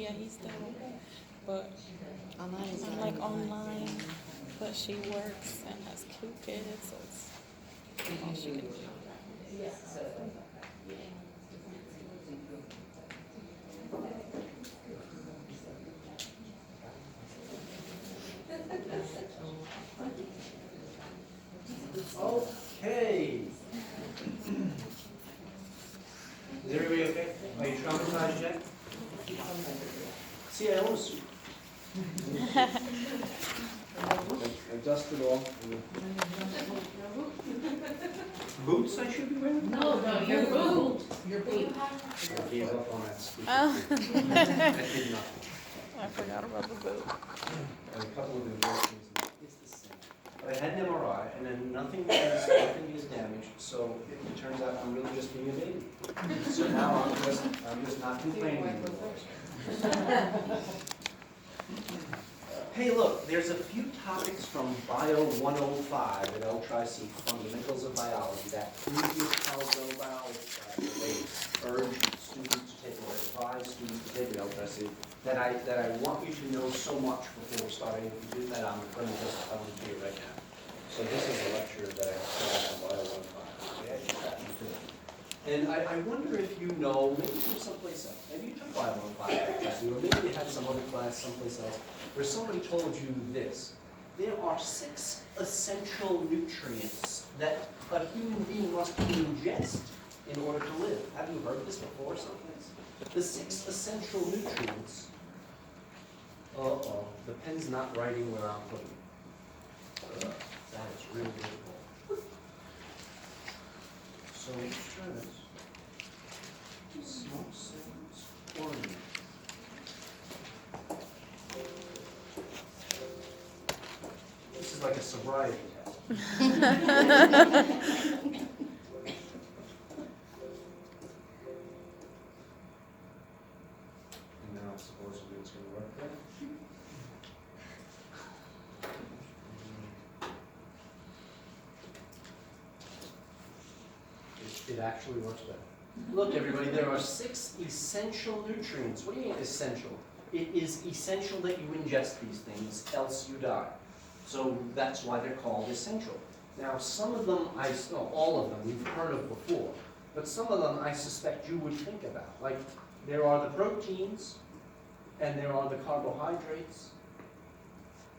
Yeah, he's still, but Online is I'm like online, but she works and has 2 kids, so it's all she can do. Okay. Is everybody okay? Are you traumatized yet? See, I own a suit. I dusted off. Boots I should be wearing? No, your boot. Your boot. I gave up on that stupid Oh. thing. I did nothing. I forgot about the boot. And a couple of injections, it's the same. But I had an MRI, and then nothing is damaged, so it turns out I'm really just being a baby. So now I'm just not complaining anymore. Hey, look, there's a few topics from Bio 105 at L-Tri-C, Fundamentals of Biology, that previous Caldwell biology class that they urge students to take, or advise students to take at L-Tri-C, that I want you to know so much before we start anything to do that I'm going to just tell you to you right now. So this is a lecture that I have on Bio 105. Okay, I just got you to it. And I wonder if you know, maybe from someplace else, maybe you took Bio 105, or maybe you had some other class someplace else, where somebody told you this. There are 6 essential nutrients that a human being must ingest in order to live. Have you heard this before someplace? The 6 essential nutrients. Uh-oh, the pen's not writing where I'm putting it. That is really difficult. So let's try this. Small cells, organ. This is like a sobriety test. And now supposedly it's going to work there. It actually works better. Look, everybody, there are 6 essential nutrients. What do you mean essential? It is essential that you ingest these things, else you die. So that's why they're called essential. Now, some of them, all of them, we've heard of before. But some of them I suspect you would think about. Like, there are the proteins, and there are the carbohydrates,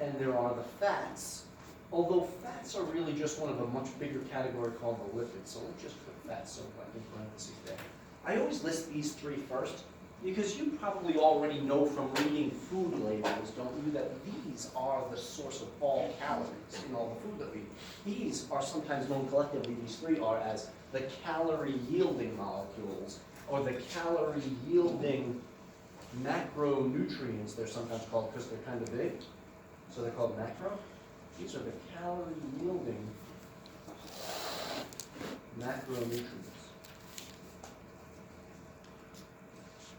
and there are the fats. Although fats are really just one of a much bigger category called the lipids. So let's just put fats so like in parentheses there. I always list these 3 first, because you probably already know from reading food labels, don't you, that these are the source of all calories in all the food that we eat. These are sometimes known collectively, these 3 are, as the calorie-yielding molecules, or the calorie-yielding macronutrients, they're sometimes called because they're kind of big. So they're called macro. These are the calorie-yielding macronutrients.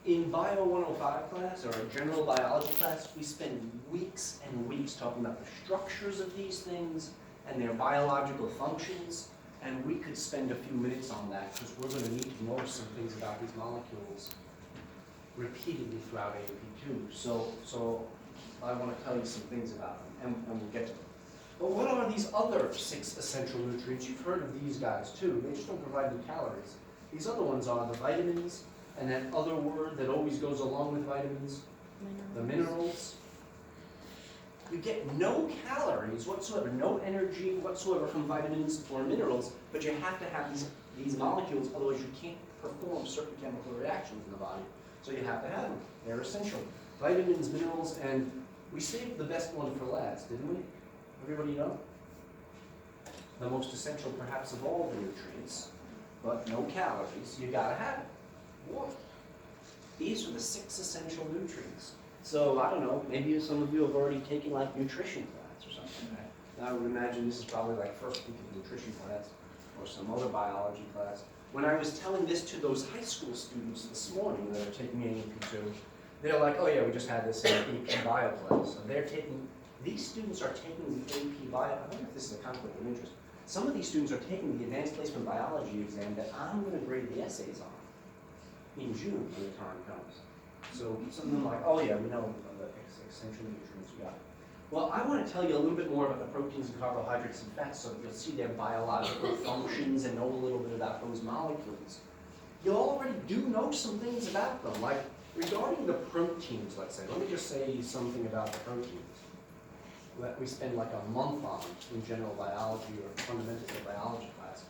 In Bio 105 class, or a general biology class, we spend weeks and weeks talking about the structures of these things and their biological functions, and we could spend a few minutes on that because we're going to need to know some things about these molecules repeatedly throughout AP2. So I want to tell you some things about them, and we'll get to them. But what are these other 6 essential nutrients? You've heard of these guys too. They just don't provide any calories. These other ones are the vitamins, and that other word that always goes along with vitamins, the minerals. You get no calories whatsoever, no energy whatsoever from vitamins or minerals, but you have to have these molecules, otherwise you can't perform certain chemical reactions in the body. So you have to have them. They're essential. Vitamins, minerals, and we saved the best one for last, didn't we? Everybody know? The most essential perhaps of all the nutrients, but no calories, you gotta have it. Water. These are the 6 essential nutrients. So I don't know, maybe some of you have already taken like nutrition class or something, right? I would imagine this is probably like first week of nutrition class or some other biology class. When I was telling this to those high school students this morning that are taking an AP2, they're like, oh yeah, we just had this in AP bio class. So they're taking, these students are taking the AP bio, I wonder if this is a conflict of interest. Some of these students are taking the advanced placement biology exam that I'm going to grade the essays on in June when the time comes. So some of them are like, oh yeah, we know the essential nutrients, you got it. Well, I want to tell you a little bit more about the proteins and carbohydrates and fats so that you'll see their biological functions and know a little bit about those molecules. You already do know some things about them, like regarding the proteins, let's say. Let me just say something about the proteins that we spend like a month on in general biology or fundamentals of biology class.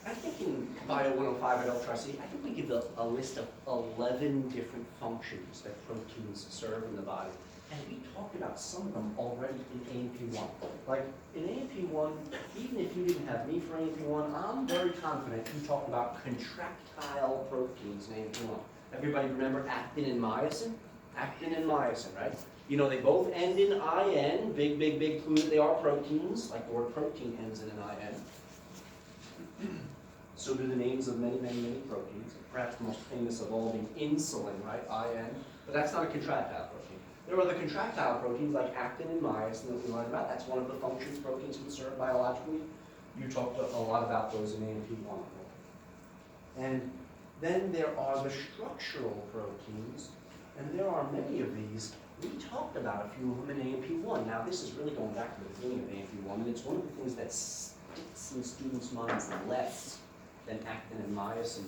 I think in Bio 105 at L-Tri-C, I think we give a list of 11 different functions that proteins serve in the body. And we talked about some of them already in AMP1. Like in AMP1, even if you didn't have me for AMP1, I'm very confident you talked about contractile proteins in AMP1. Everybody remember actin and myosin? Actin and myosin, right? You know, they both end in IN, big clue that they are proteins, like the word protein ends in an IN. So do the names of many proteins. Perhaps the most famous of all being insulin, right? IN. But that's not a contractile protein. There are other contractile proteins like actin and myosin that we learned about. That's one of the functions proteins can serve biologically. You talked a lot about those in AMP1. And then there are the structural proteins, and there are many of these. We talked about a few of them in AMP1. Now this is really going back to the beginning of AMP1, and it's one of the things that sticks in students' minds less than actin and myosin.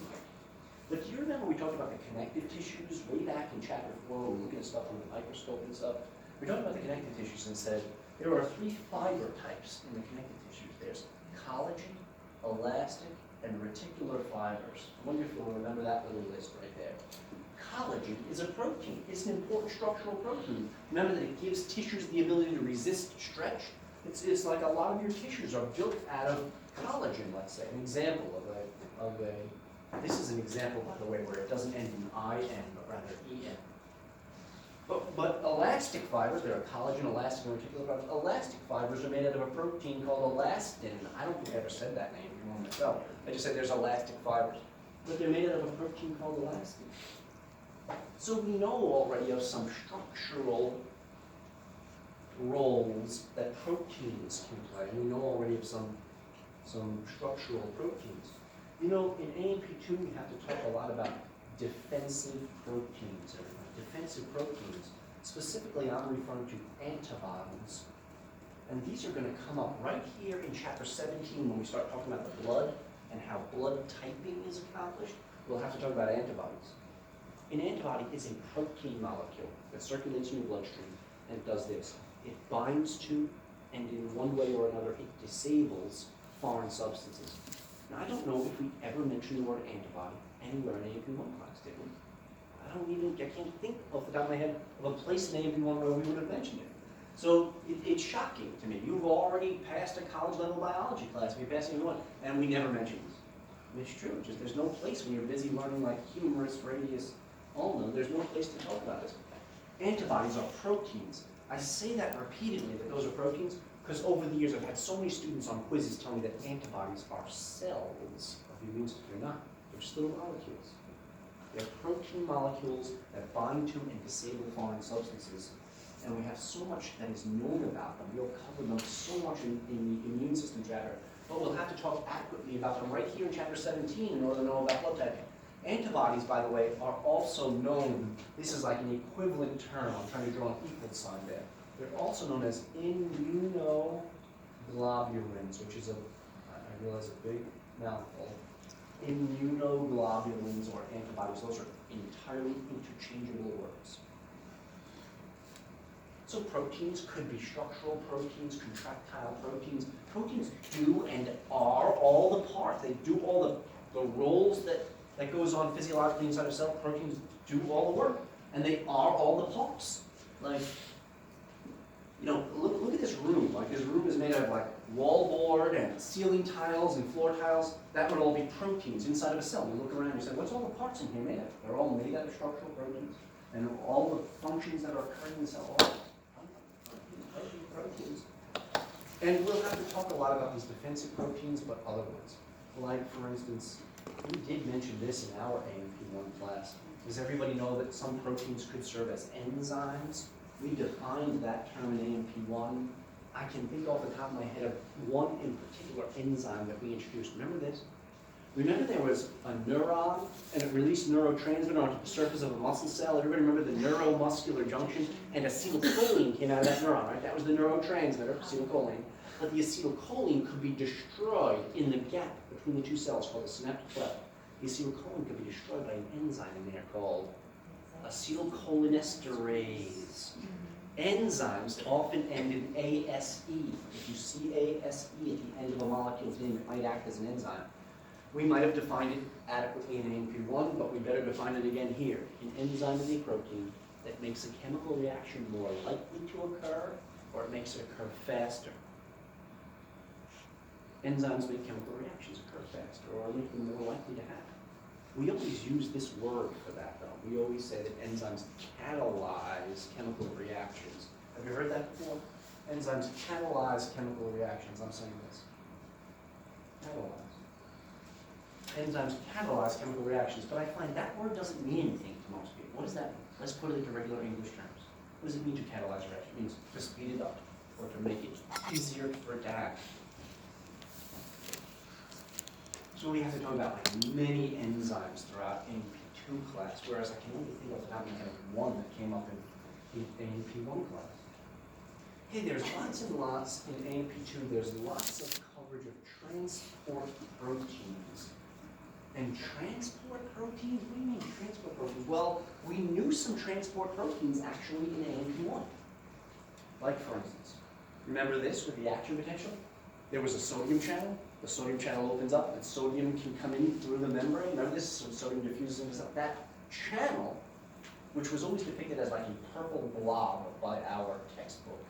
But do you remember we talked about the connective tissues way back in chapter 4 when we were looking at stuff under the microscope and stuff? We talked about the connective tissues and said there are 3 fiber types in the connective tissues. There's collagen, elastic, and reticular fibers. I wonder if you'll remember that little list right there. Collagen is a protein. It's an important structural protein. Remember that it gives tissues the ability to resist stretch. It's like a lot of your tissues are built out of collagen, let's say. An example of a this is an example, by the way, where it doesn't end in IN, but rather EN. But elastic fibers, there are collagen, elastic, and reticular fibers. Elastic fibers are made out of a protein called elastin. I don't think I ever said that name before myself. I just said there's elastic fibers. But they're made out of a protein called elastin. So we know already of some structural roles that proteins can play. We know already of some structural proteins. You know, in AMP2, we have to talk a lot about defensive proteins. Defensive proteins. Specifically, I'm referring to antibodies. And these are going to come up right here in chapter 17 when we start talking about the blood and how blood typing is accomplished. We'll have to talk about antibodies. An antibody is a protein molecule that circulates in your bloodstream and it does this. It binds to, and in one way or another, it disables foreign substances. Now, I don't know if we ever mentioned the word antibody anywhere in AMP1 class, did we? I can't think off the top of my head of a place in AMP1 where we would have mentioned it. So it's shocking to me. You've already passed a college level biology class, if you're passing one, and we never mentioned this. And it's true, just there's no place when you're busy learning like humerus, radius, ulna, there's no place to talk about this. Antibodies are proteins. I say that repeatedly, that those are proteins, because over the years I've had so many students on quizzes tell me that antibodies are cells of the immune system. They're not. They're just little molecules. They're protein molecules that bind to and disable foreign substances. And we have so much that is known about them. We'll cover them so much in the immune system chapter. But we'll have to talk adequately about them right here in chapter 17 in order to know about blood typing. Antibodies, by the way, are also known, this is like an equivalent term, I'm trying to draw an equal sign there. They're also known as immunoglobulins, which is I realize a big mouthful. Immunoglobulins or antibodies, those are entirely interchangeable words. So proteins could be structural proteins, contractile proteins. Proteins do and are all the parts. They do all the roles that goes on physiologically inside of cell. Proteins do all the work, and they are all the parts. Like, you know, look at this room. Like, this room is made out of like wallboard and ceiling tiles and floor tiles. That would all be proteins inside of a cell. You look around and you say, what's all the parts in here made of? They're all made out of structural proteins, and all the functions that are occurring in the cell are proteins. And we'll have to talk a lot about these defensive proteins, but other ones. Like, for instance, we did mention this in our AMP1 class. Does everybody know that some proteins could serve as enzymes? We defined that term in AMP1. I can think off the top of my head of one in particular enzyme that we introduced. Remember this? Remember there was a neuron and it released neurotransmitter onto the surface of a muscle cell? Everybody remember the neuromuscular junction? And acetylcholine came out of that neuron, right? That was the neurotransmitter, acetylcholine. But the acetylcholine could be destroyed in the gap between the two cells called the synaptic cleft. The acetylcholine could be destroyed by an enzyme in there called acetylcholinesterase. Enzymes often end in ASE. If you see ASE at the end of a molecule's name, it might act as an enzyme. We might have defined it adequately in AMP1, but we better define it again here. An enzyme is a protein that makes a chemical reaction more likely to occur, or it makes it occur faster. Enzymes make chemical reactions occur faster, or make them more likely to happen. We always use this word for that, though. We always say that enzymes catalyze chemical reactions. Have you heard that before? Enzymes catalyze chemical reactions. I'm saying this. Catalyze. Enzymes catalyze chemical reactions, but I find that word doesn't mean anything to most people. What does that mean? Let's put it into regular English terms. What does it mean to catalyze a reaction? It means to speed it up, or to make it easier for it to happen. So we have to talk about like many enzymes throughout AMP2 class, whereas I can only think of the top of my head of one that came up in AMP1 class. Hey, there's lots and lots in AMP2, there's lots of coverage of transport proteins. And transport proteins? What do you mean transport proteins? Well, we knew some transport proteins actually in AMP1. Like for instance, remember this with the action potential? There was a sodium channel. The sodium channel opens up and sodium can come in through the membrane. Remember this? So sodium diffuses into stuff. That channel, which was always depicted as like a purple blob by our textbook,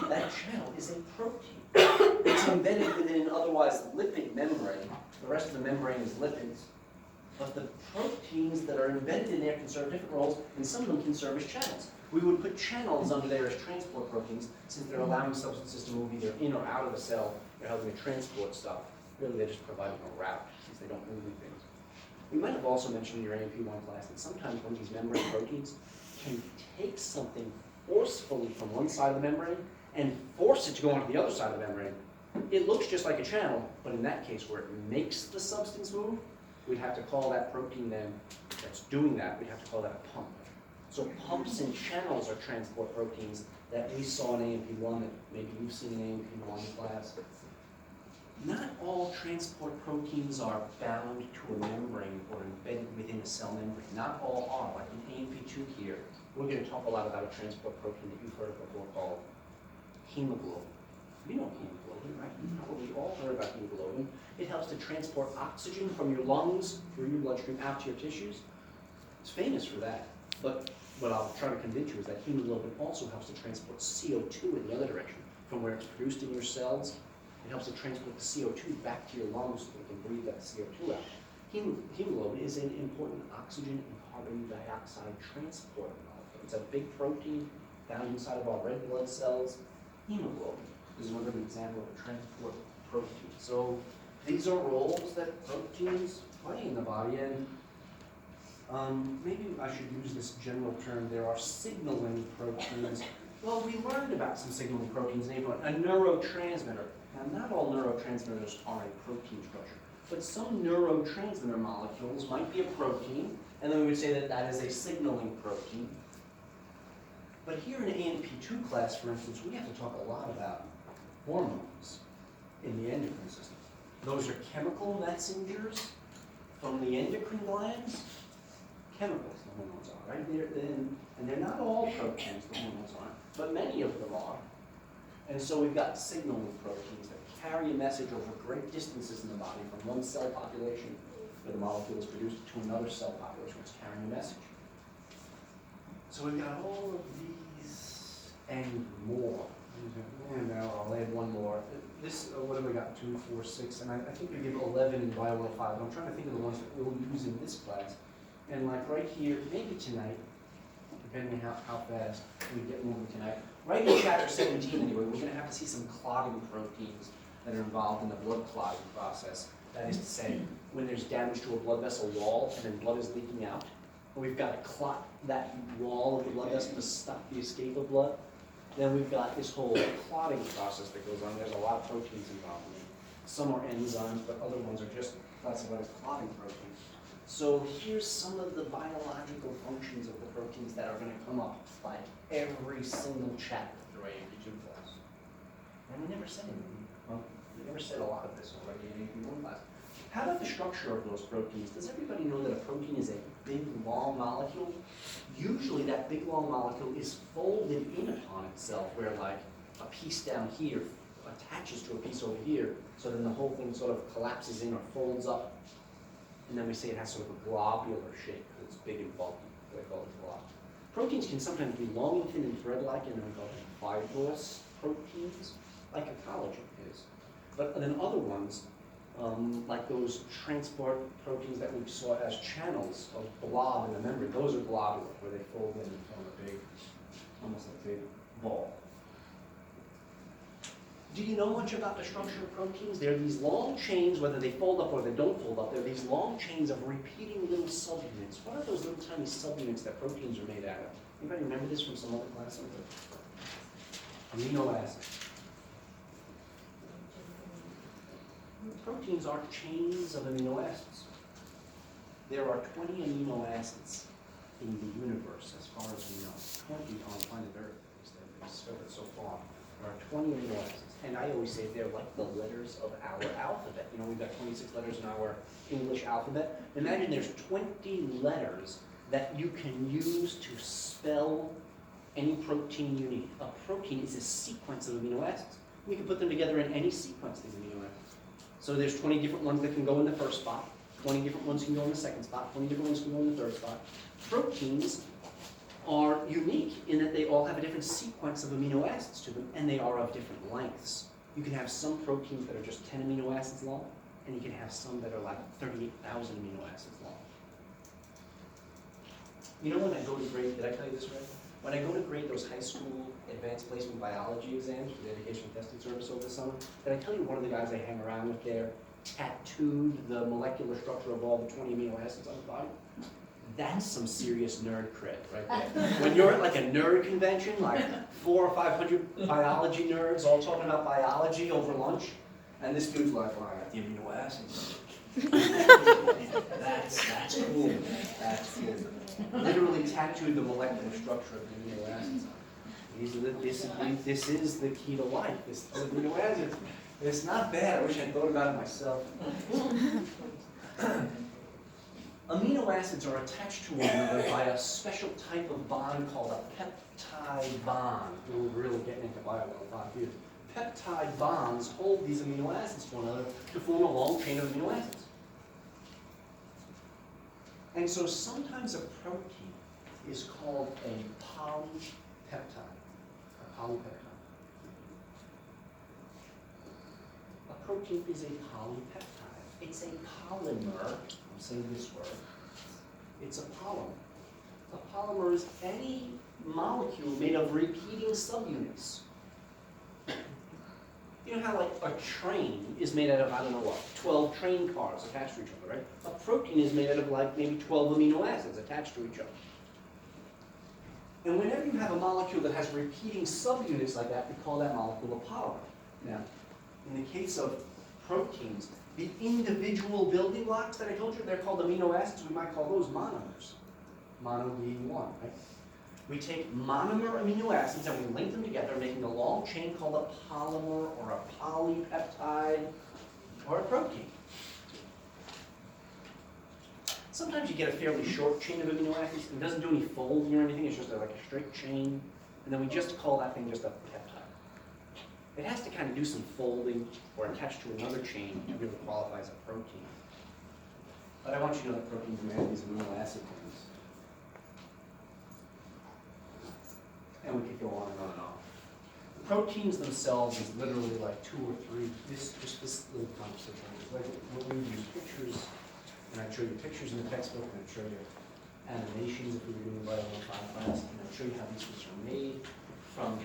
that channel is a protein. It's embedded within an otherwise lipid membrane. The rest of the membrane is lipids. But the proteins that are embedded in there can serve different roles, and some of them can serve as channels. We would put channels under there as transport proteins, since they're allowing substances to move either in or out of the cell. They're helping to transport stuff. Really, they're just providing a route, since they don't move things. We might have also mentioned in your AMP1 class that sometimes one of these membrane proteins can take something forcefully from one side of the membrane and force it to go onto the other side of the membrane. It looks just like a channel, but in that case where it makes the substance move, we'd have to call that protein then that's doing that, we'd have to call that a pump. So pumps and channels are transport proteins that we saw in AMP1 that maybe you've seen in AMP1 class. Not all transport proteins are bound to a membrane or embedded within a cell membrane. Not all are. Like in AMP2 here, we're going to talk a lot about a transport protein that you've heard of before called hemoglobin. You know hemoglobin, right? You've probably all heard about hemoglobin. It helps to transport oxygen from your lungs through your bloodstream out to your tissues. It's famous for that. But what I'll try to convince you is that hemoglobin also helps to transport CO2 in the other direction. From where it's produced in your cells, it helps to transport the CO2 back to your lungs so you can breathe that CO2 out. Hemoglobin is an important oxygen and carbon dioxide transport molecule. It's a big protein found inside of our red blood cells. Hemoglobin is another example of a transport protein. So these are roles that proteins play in the body, and maybe I should use this general term. There are signaling proteins. Well, we learned about some signaling proteins in A1. A neurotransmitter. Now, not all neurotransmitters are a protein structure, but some neurotransmitter molecules might be a protein, and then we would say that that is a signaling protein. But here in AMP2 class, for instance, we have to talk a lot about hormones in the endocrine system. Those are chemical messengers from the endocrine glands. Chemicals, the hormones are, right? And they're not all proteins, the hormones aren't, but many of them are. And so we've got signaling proteins that carry a message over great distances in the body from one cell population where the molecule is produced to another cell population which is carrying a message. So we've got all of these and more. And now I'll add one more. This, what have we got? 2, 4, 6, and I think we give 11 in Bio 105. I'm trying to think of the ones that we'll use in this class. And like right here, maybe tonight, depending on how fast we get moving tonight. Right in chapter 17 anyway, we're going to have to see some clotting proteins that are involved in the blood clotting process. That is to say, when there's damage to a blood vessel wall and then blood is leaking out, and we've got to clot that wall of the blood vessel to stop the escape of blood, then we've got this whole clotting process that goes on. There's a lot of proteins involved in it. Some are enzymes, but other ones are just classified as clotting proteins. So here's some of the biological functions of the proteins that are going to come up by every single chapter through AP2 class. And we never said anything. Well, we never said a lot of this already in AP1 class. How about the structure of those proteins? Does everybody know that a protein is a big, long molecule? Usually that big, long molecule is folded in upon itself, where like a piece down here attaches to a piece over here, so then the whole thing sort of collapses in or folds up. And then we say it has sort of a globular shape, because it's big and bulky. They call it glob. Proteins can sometimes be long and thin and thread-like, and then we call them fibrous proteins, like a collagen is. But then other ones, like those transport proteins that we saw as channels of blob in the membrane, those are globular, where they fold in and form a big, almost like a big ball. Do you know much about the structure of proteins? They're these long chains, whether they fold up or they don't fold up, they're these long chains of repeating little subunits. What are those little tiny subunits that proteins are made out of? Anybody remember this from some other class? Amino acids. Proteins are chains of amino acids. There are 20 amino acids in the universe, as far as we know. 20 on planet Earth, at least that we've discovered so far. There are 20 amino acids. And I always say they're like the letters of our alphabet. You know, we've got 26 letters in our English alphabet. Imagine there's 20 letters that you can use to spell any protein you need. A protein is a sequence of amino acids. We can put them together in any sequence of amino acids. So there's 20 different ones that can go in the first spot, 20 different ones can go in the second spot, 20 different ones can go in the third spot. Proteins are unique in that they all have a different sequence of amino acids to them, and they are of different lengths. You can have some proteins that are just 10 amino acids long, and you can have some that are like 38,000 amino acids long. You know when I go to grade, did I tell you this right? When I go to grade those high school advanced placement biology exams for the Education Testing Service over the summer, did I tell you one of the guys I hang around with there tattooed the molecular structure of all the 20 amino acids on his body? That's some serious nerd cred right there. When you're at like a nerd convention, like 400 or 500 biology nerds all talking about biology over lunch, and this dude's like, well, I got the amino acids. That's cool. That's cool. Literally tattooed the molecular structure of the amino acids. This is the key to life. This is amino acids. It's not bad. I wish I'd thought about it myself. Amino acids are attached to one another by a special type of bond called a peptide bond. We're really getting into bio here. Peptide bonds hold these amino acids to one another to form a long chain of amino acids. And so sometimes a protein is called a polypeptide. A polypeptide. A protein is a polypeptide. It's a polymer. I'm saying this word. It's a polymer. A polymer is any molecule made of repeating subunits. You know how like a train is made out of, I don't know what, 12 train cars attached to each other, right? A protein is made out of like maybe 12 amino acids attached to each other. And whenever you have a molecule that has repeating subunits like that, we call that molecule a polymer. Now, in the case of proteins, the individual building blocks that I told you, they're called amino acids. We might call those monomers. Mono being one, right? We take monomer amino acids and we link them together, making a long chain called a polymer or a polypeptide or a protein. Sometimes you get a fairly short chain of amino acids. It doesn't do any folding or anything. It's just like a straight chain. And then we just call that thing just a peptide. It has to kind of do some folding or attach to another chain to really qualify as a protein. But I want you to know that proteins are made of these amino acid rings. And we could go on and on and on. The proteins themselves is literally like 2 or 3, just this little concept. Like what we use pictures, and I'd show you pictures in the textbook, and I'd show you animations if we were doing Bio 105 class, and I'd show you how these things are made from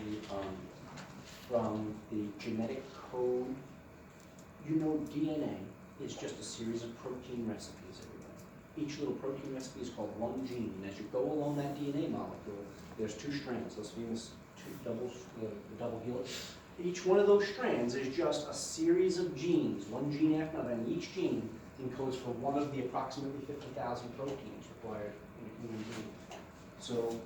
the genetic code. You know, DNA is just a series of protein recipes, everybody. Each little protein recipe is called one gene, and as you go along that DNA molecule, there's 2 strands, those famous the double helix. Each one of those strands is just a series of genes, one gene after another, and each gene encodes for one of the approximately 50,000 proteins required in a human being. So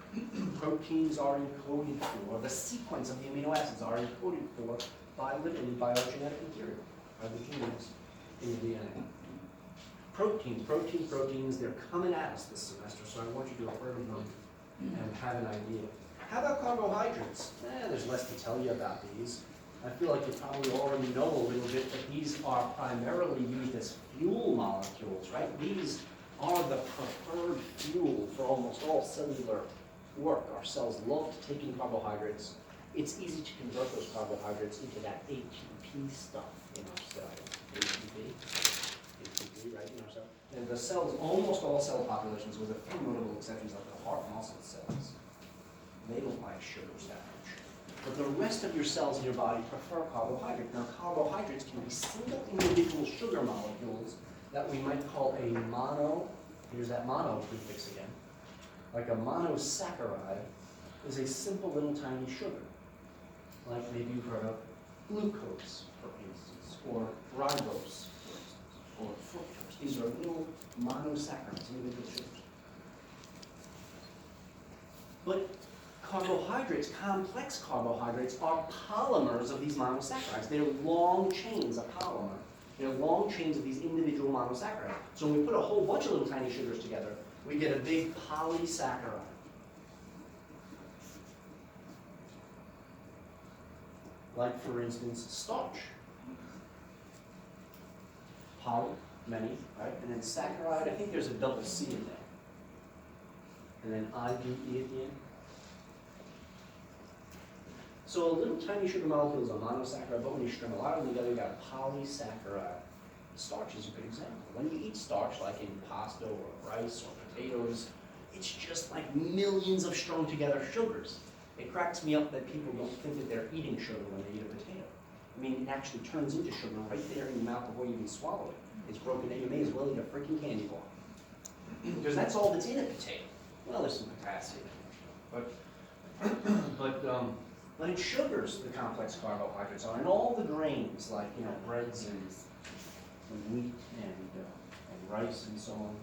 proteins are encoded for, the sequence of the amino acids are encoded for by literally by our genetic material, by the genes in the DNA. Proteins, they're coming at us this semester, so I want you to refer to them and have an idea. How about carbohydrates? There's less to tell you about these. I feel like you probably already know a little bit, but these are primarily used as fuel molecules, right? These are the preferred fuel for almost all cellular work. Our cells love to take in carbohydrates. It's easy to convert those carbohydrates into that ATP stuff in our cells. ATP, right, in our cells. And the cells, almost all cell populations, with a few notable exceptions like the heart muscle cells, they don't like sugars that much. But the rest of your cells in your body prefer carbohydrates. Now, carbohydrates can be single individual sugar molecules that we might call a mono, here's that mono prefix again, like a monosaccharide is a simple little tiny sugar. Like maybe you've heard of glucose, for instance, or ribose, for instance, or fructose. These are little monosaccharides, individual sugars. But carbohydrates, complex carbohydrates, are polymers of these monosaccharides. They're long chains of polymer. They're long chains of these individual monosaccharides. So when we put a whole bunch of little tiny sugars together, we get a big polysaccharide. Like, for instance, starch. Poly, many, right? And then saccharide, I think there's a double C in there. And then IDE at the end. So a little tiny sugar molecule is a monosaccharide, but when you string a lot of them together, you got a polysaccharide. Starch is a good example. When you eat starch, like in pasta or rice or potatoes, it's just like millions of strung together sugars. It cracks me up that people don't think that they're eating sugar when they eat a potato. I mean, it actually turns into sugar right there in your mouth before you even swallow it. It's broken down. You may as well eat a freaking candy bar. Because that's all that's in a potato. Well, there's some potassium in there, but in sugars, the complex carbohydrates are in all the grains, like breads and wheat and rice and so on.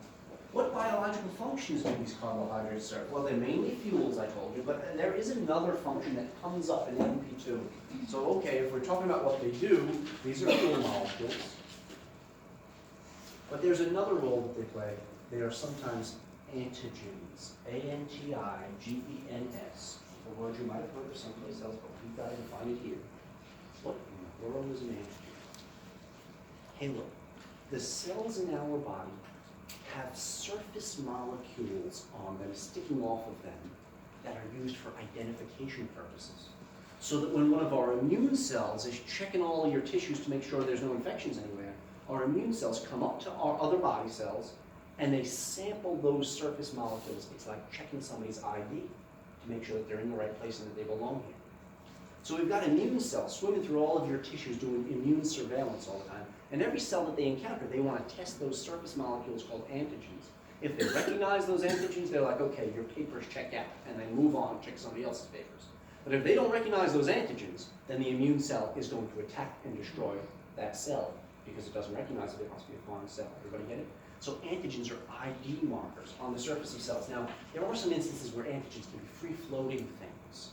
What biological functions do these carbohydrates serve? Well, they're mainly fuels, I told you, but there is another function that comes up in MP2. So, okay, if we're talking about what they do, these are fuel molecules. But there's another role that they play. They are sometimes antigens. A-N-T-I-G-E-N-S. A word you might have heard of someplace else, but we've got to find it here. What in the world is an antigen? Hey, look. The cells in our body have surface molecules on them, sticking off of them, that are used for identification purposes. So that when one of our immune cells is checking all of your tissues to make sure there's no infections anywhere, our immune cells come up to our other body cells and they sample those surface molecules. It's like checking somebody's ID to make sure that they're in the right place and that they belong here. So we've got immune cells swimming through all of your tissues doing immune surveillance all the time. And every cell that they encounter, they want to test those surface molecules called antigens. If they recognize those antigens, they're like, okay, your paper's checked out, and they move on and check somebody else's papers. But if they don't recognize those antigens, then the immune cell is going to attack and destroy that cell because it doesn't recognize it, it must be a foreign cell. Everybody get it? So antigens are ID markers on the surface of cells. Now, there are some instances where antigens can be free-floating things.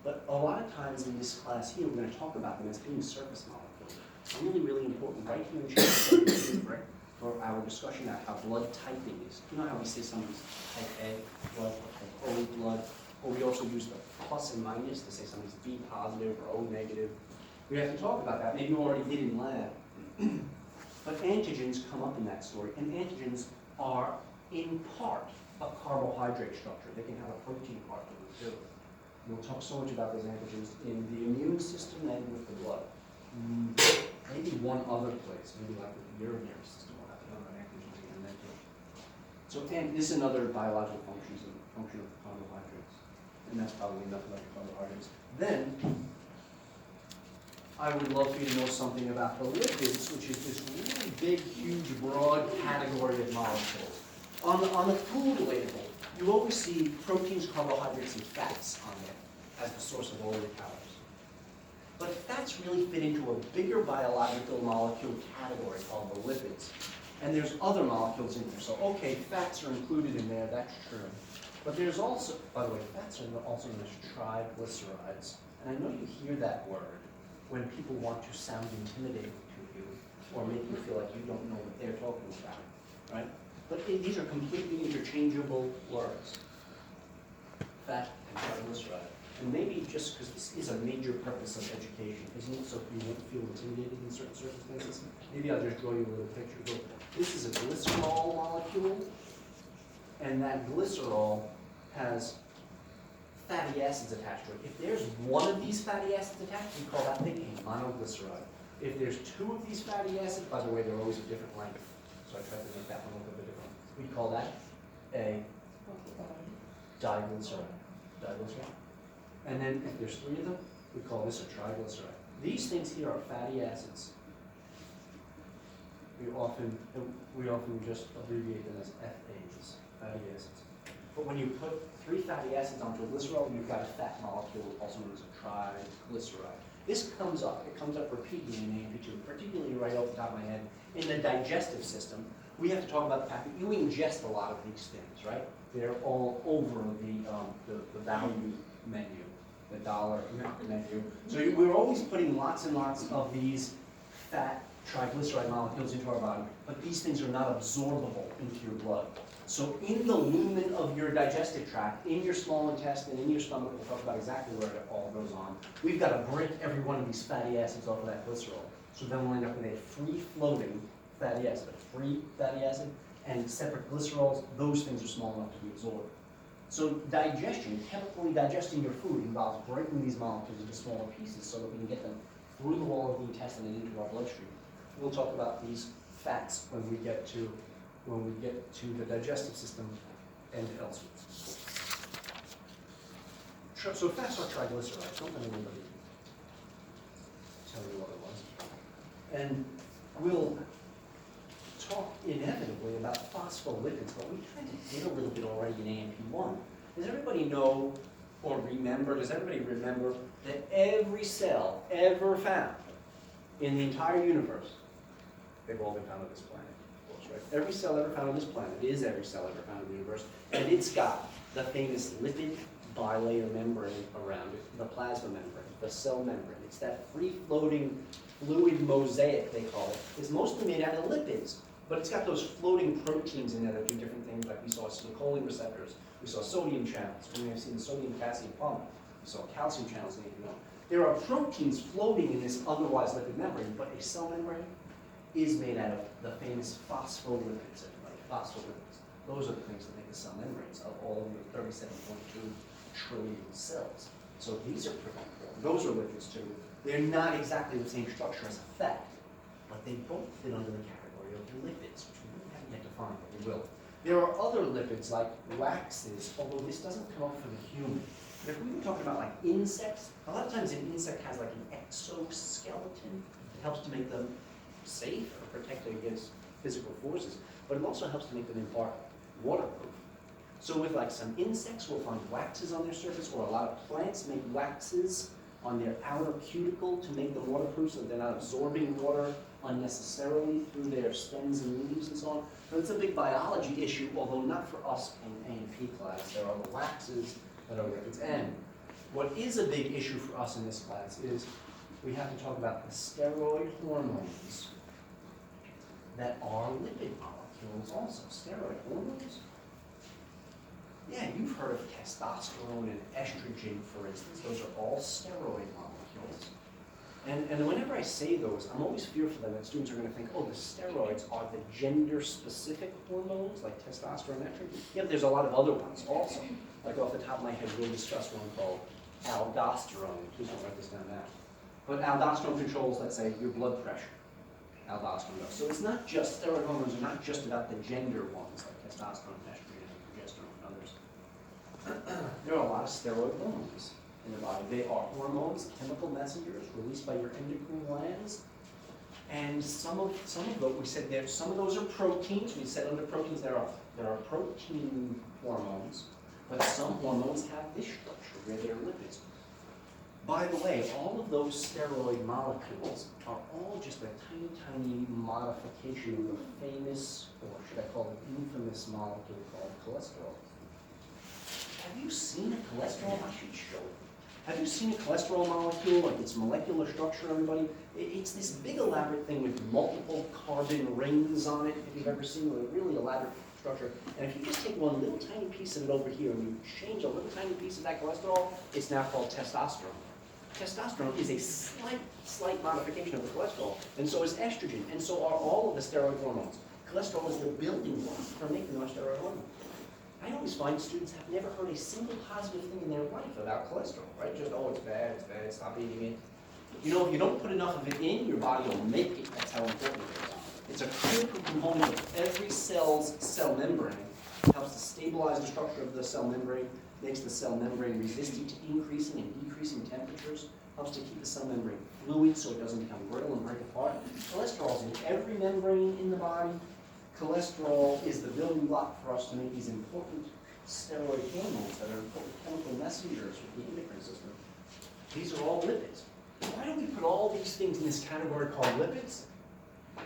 But a lot of times in this class here, we're going to talk about them as being surface molecules. It's really, really important right here in chapter 2, right, for our discussion about how blood typing is. You know how we say somebody's type A blood, or type O blood, or we also use the plus and minus to say somebody's B positive or O negative. We have to talk about that. Maybe you already did in lab. But antigens come up in that story, and antigens are, in part, a carbohydrate structure. They can have a protein part to them, too. We'll talk so much about those antigens in the immune system and with the blood. Maybe one other place, maybe like with the urinary system, we'll have to know about antigens again then too. So this is another biological function of carbohydrates. And that's probably enough about the carbohydrates. Then, I would love for you to know something about the lipids, which is this really big, huge, broad category of molecules. On the food label, you always see proteins, carbohydrates, and fats on there as the source of all your calories. But fats really fit into a bigger biological molecule category called the lipids. And there's other molecules in there. So, okay, fats are included in there, that's true. But there's also, by the way, fats are also known as triglycerides. And I know you hear that word when people want to sound intimidating to you or make you feel like you don't know what they're talking about, right? But these are completely interchangeable words. Fat and triglyceride. And maybe just because this is a major purpose of education, isn't it? So you won't feel intimidated in certain circumstances. Maybe I'll just draw you a little picture. Look, this is a glycerol molecule, and that glycerol has fatty acids attached to it. If there's one of these fatty acids attached, we call that thing a monoglyceride. If there's two of these fatty acids, by the way, they're always a different length, so I tried to make that one look a bit different. We call that a diglyceride. Diglyceride. And then if there's three of them, we call this a triglyceride. These things here are fatty acids. We often just abbreviate them as FAs, fatty acids. But when you put three fatty acids onto a glycerol, you've got a fat molecule, also known as a triglyceride. This comes up, it comes up repeatedly in AP2, particularly right off the top of my head. In the digestive system, we have to talk about the fact that you ingest a lot of these things, right? They're all over the value menu, the dollar menu. So we're always putting lots and lots of these fat triglyceride molecules into our body, but these things are not absorbable into your blood. So in the lumen of your digestive tract, in your small intestine, in your stomach, we'll talk about exactly where it all goes on, we've got to break every one of these fatty acids off of that glycerol. So then we'll end up with a free-floating fatty acid, a free fatty acid, and separate glycerols. Those things are small enough to be absorbed. So digestion, chemically digesting your food, involves breaking these molecules into smaller pieces so that we can get them through the wall of the intestine and into our bloodstream. We'll talk about these fats when we get to the digestive system and elsewhere. So fats are triglycerides. Don't let anybody tell you otherwise. And we'll talk inevitably about phospholipids, but we kind of did a little bit already in AMP1. Does everybody know or remember, does everybody remember that every cell ever found in the entire universe, they've all been found on this planet, of course, right? Every cell ever found on this planet is every cell ever found in the universe, and it's got the famous lipid bilayer membrane around it, the plasma membrane, the cell membrane. It's that free-floating fluid mosaic, they call it. It's mostly made out of lipids, but it's got those floating proteins in there that do different things, like we saw acetylcholine receptors, we saw sodium channels, we may have seen the sodium-potassium pump, we saw calcium channels in AMP1. There are proteins floating in this otherwise lipid membrane, but a cell membrane is made out of the famous phospholipids, phospholipids. Those are the things that make the cell membranes of all of your 37.2 trillion cells. So these are pretty important. Those are lipids too. They're not exactly the same structure as a fat, but they both fit under the category of lipids, which we really haven't yet defined, but we will. There are other lipids like waxes, although this doesn't come up for the human. But if we were talking about like insects, a lot of times an insect has like an exoskeleton. It helps to make them safe or protect against physical forces, but it also helps to make them in part waterproof. So with like some insects, we'll find waxes on their surface, or a lot of plants make waxes on their outer cuticle to make them waterproof so that they're not absorbing water unnecessarily through their stems and leaves and so on. So it's a big biology issue, although not for us in A&P class. There are the waxes that are lipids. And what is a big issue for us in this class is we have to talk about the steroid hormones that are lipid molecules also. Steroid hormones? Yeah, you've heard of testosterone and estrogen, for instance. Those are all steroid molecules. And whenever I say those, I'm always fearful that students are going to think, oh, the steroids are the gender-specific hormones, like testosterone and estrogen. Yeah, but there's a lot of other ones also. Like off the top of my head, we'll discuss one called aldosterone. Please don't write this down now. But aldosterone controls, let's say, your blood pressure. Aldosterone does. So it's not just, steroid hormones are not just about the gender ones, like testosterone, estrogen, and progesterone, and others. There are a lot of steroid hormones in the body. They are hormones, chemical messengers released by your endocrine glands. And some of those, we said there, some of those are proteins. We said under proteins there are protein hormones, but some hormones have this structure where they're lipids. By the way, all of those steroid molecules are all just a tiny, tiny modification of the famous, or should I call it infamous molecule called cholesterol. Have you seen a cholesterol? I should show it. Have you seen a cholesterol molecule, like its molecular structure, everybody? It's this big elaborate thing with multiple carbon rings on it, if you've ever seen a really elaborate structure. And if you just take one little tiny piece of it over here and you change a little tiny piece of that cholesterol, it's now called testosterone. Testosterone is a slight modification of the cholesterol, and so is estrogen, and so are all of the steroid hormones. Cholesterol is the building block for making our steroid hormones. I always find students have never heard a single positive thing in their life about cholesterol, right? Just, oh, it's bad, stop eating it. You know, if you don't put enough of it in, your body will make it. That's how important it is. It's a critical component of every cell's cell membrane. It helps to stabilize the structure of the cell membrane, makes the cell membrane resistant to increasing and decreasing temperatures, helps to keep the cell membrane fluid so it doesn't become brittle and break apart. Cholesterol is in every membrane in the body. Cholesterol is the building block for us to make these important steroid hormones that are important chemical messengers with the endocrine system. These are all lipids. Why do we put all these things in this category called lipids,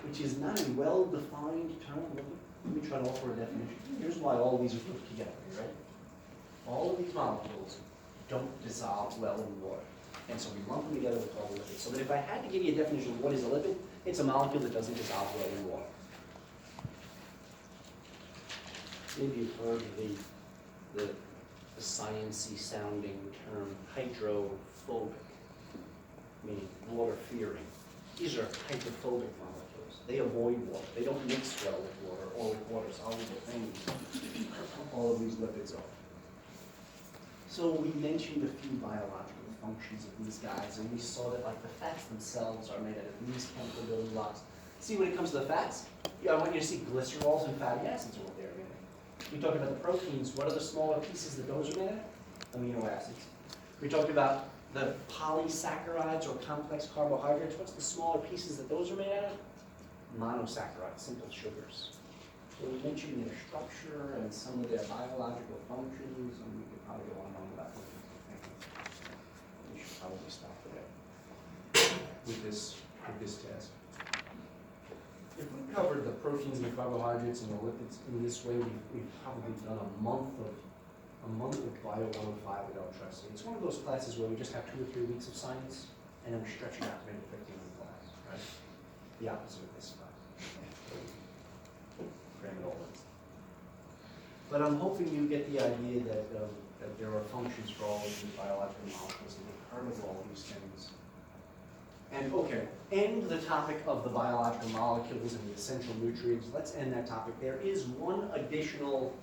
which is not a well-defined term? Let me try to offer a definition. Here's why all these are put together, right? All of these molecules don't dissolve well in water. And so we lump them together with all lipids. So that if I had to give you a definition of what is a lipid, it's a molecule that doesn't dissolve well in water. Maybe you've heard of the science-y sounding term hydrophobic, meaning water-fearing. These are hydrophobic molecules. They avoid water. They don't mix well with water or with water-soluble things. All of these lipids are. So we mentioned a few biological functions of these guys, and we saw that like the fats themselves are made out of these chemical building blocks. See, when it comes to the fats, I want you to see glycerols and fatty acids are what they're made of. We talked about the proteins. What are the smaller pieces that those are made of? Amino acids. We talked about the polysaccharides or complex carbohydrates. What's the smaller pieces that those are made out of? Monosaccharides, simple sugars. So we mentioned their structure and some of their biological functions, and we could probably go on about this. We should probably stop there with this test. If we covered the proteins and the carbohydrates and the lipids in this way, we've probably done a month of Bio 105 without trusting. It's one of those classes where we just have 2 or 3 weeks of science, and then we stretch it out to maybe 15-week class, right? The opposite of this class. Cram it all in. But I'm hoping you get the idea that there are functions for all of these biological molecules, and you've heard of all these things. And okay, end the topic of the biological molecules and the essential nutrients. Let's end that topic. There is one additional